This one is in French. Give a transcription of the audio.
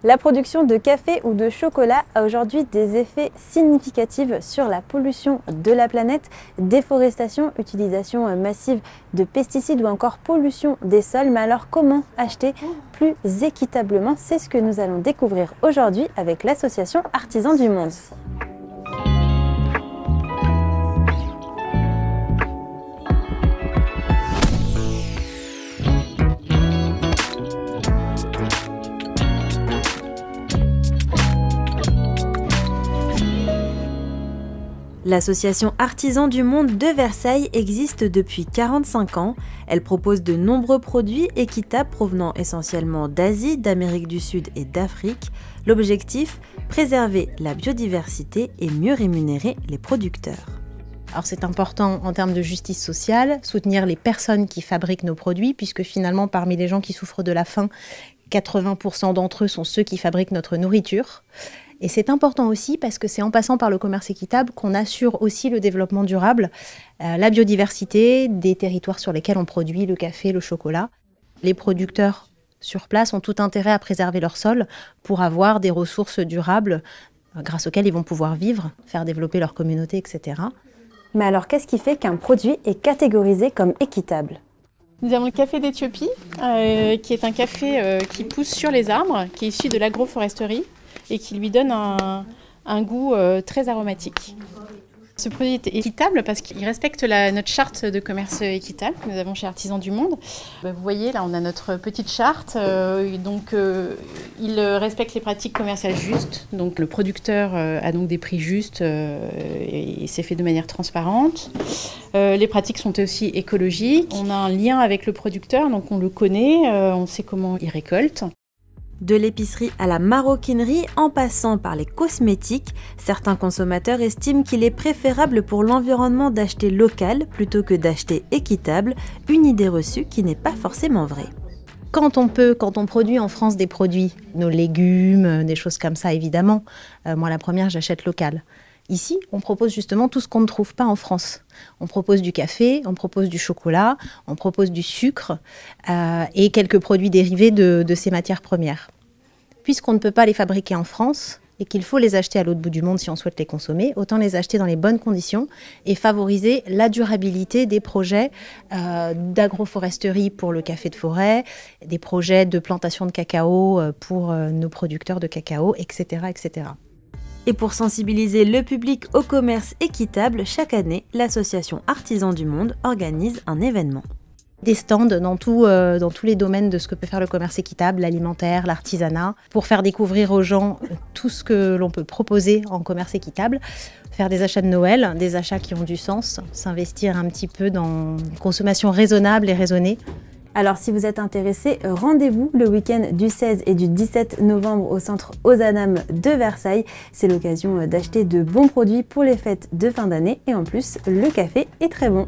La production de café ou de chocolat a aujourd'hui des effets significatifs sur la pollution de la planète, déforestation, utilisation massive de pesticides ou encore pollution des sols. Mais alors comment acheter plus équitablement? C'est ce que nous allons découvrir aujourd'hui avec l'association Artisans du Monde. L'association Artisans du Monde de Versailles existe depuis 45 ans. Elle propose de nombreux produits équitables provenant essentiellement d'Asie, d'Amérique du Sud et d'Afrique. L'objectif, préserver la biodiversité et mieux rémunérer les producteurs. Alors c'est important en termes de justice sociale, soutenir les personnes qui fabriquent nos produits, puisque finalement parmi les gens qui souffrent de la faim, 80% d'entre eux sont ceux qui fabriquent notre nourriture. Et c'est important aussi parce que c'est en passant par le commerce équitable qu'on assure aussi le développement durable, la biodiversité des territoires sur lesquels on produit le café, le chocolat. Les producteurs sur place ont tout intérêt à préserver leur sol pour avoir des ressources durables grâce auxquelles ils vont pouvoir vivre, faire développer leur communauté, etc. Mais alors qu'est-ce qui fait qu'un produit est catégorisé comme équitable ? Nous avons le café d'Éthiopie, qui est un café qui pousse sur les arbres, qui est issu de l'agroforesterie et qui lui donne un goût très aromatique. Ce produit est équitable parce qu'il respecte notre charte de commerce équitable que nous avons chez Artisans du Monde. Vous voyez, là, on a notre petite charte. Il respecte les pratiques commerciales justes. Donc, le producteur a donc des prix justes et c'est fait de manière transparente. Les pratiques sont aussi écologiques. On a un lien avec le producteur, donc on le connaît, on sait comment il récolte. De l'épicerie à la maroquinerie, en passant par les cosmétiques, certains consommateurs estiment qu'il est préférable pour l'environnement d'acheter local plutôt que d'acheter équitable, une idée reçue qui n'est pas forcément vraie. Quand on produit en France des produits, nos légumes, des choses comme ça évidemment, moi la première j'achète local. Ici, on propose justement tout ce qu'on ne trouve pas en France. On propose du café, on propose du chocolat, on propose du sucre et quelques produits dérivés de ces matières premières. Puisqu'on ne peut pas les fabriquer en France et qu'il faut les acheter à l'autre bout du monde si on souhaite les consommer, autant les acheter dans les bonnes conditions et favoriser la durabilité des projets d'agroforesterie pour le café de forêt, des projets de plantation de cacao pour nos producteurs de cacao, etc., etc. Et pour sensibiliser le public au commerce équitable, chaque année, l'association Artisans du Monde organise un événement. Des stands dans tous les domaines de ce que peut faire le commerce équitable, l'alimentaire, l'artisanat, pour faire découvrir aux gens tout ce que l'on peut proposer en commerce équitable, faire des achats de Noël, des achats qui ont du sens, s'investir un petit peu dans une consommation raisonnable et raisonnée. Alors si vous êtes intéressé, rendez-vous le week-end du 16 et du 17 novembre au centre Ozanam de Versailles. C'est l'occasion d'acheter de bons produits pour les fêtes de fin d'année et en plus, le café est très bon.